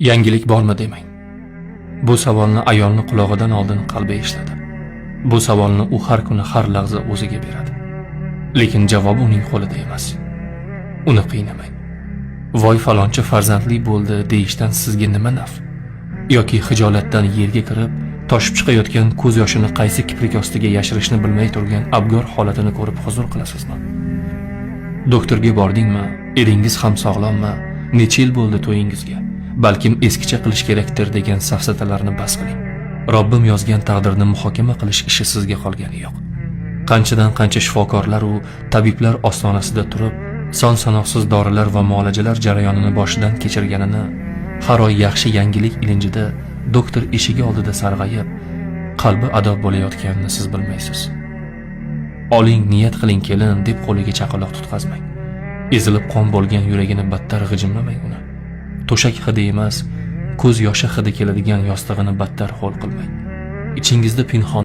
Yangilik bormi demang. Bu savolni ayolni qulog'idan oldin qalbi eshitadi. Bu savolni u har kuni har lahza o'ziga beradi. Lekin javob uning qo'lida emas. Uni qiynamang. Voy falonchi farzandli bo'ldi deyishdan sizga nima naf? Yoki hijolatdan yerga kirib, toshib chiqayotgan ko'z yoshini qaysi kiprik ostiga yashirishni bilmay turgan abgor holatini ko'rib huzur qilasizmi? Doktorga bordingmi? Eringiz ham sog'lommi? Necha yil bo'ldi to'yingizga? Balkim eskicha qilish kerakdir degan safsatalarni bas qiling. Robbim yozgan taqdirni muhokama qilish ishi sizga qolgani yo'q. Qanchadan qancha shifokorlar u tabiblar ostonasida turib, son sanoqsiz dorilar va muolajalar jarayonini boshidan kechirganini, har oy yaxshi yangilik ilinjida doktor eshigi oldida sarg'ayib, qalbi ado bo'layotganini siz bilmaysiz. Oling, niyat qiling kelin deb qo'liga chaqaloq tutqazmang. Ezilib qon bo'lgan yuragini battar g'ijimlamang uni. To'shak hidi emas, ko'z yoshi hidi keladigan yostig'ini battar ho'l qilmang. Ichingizda pinhon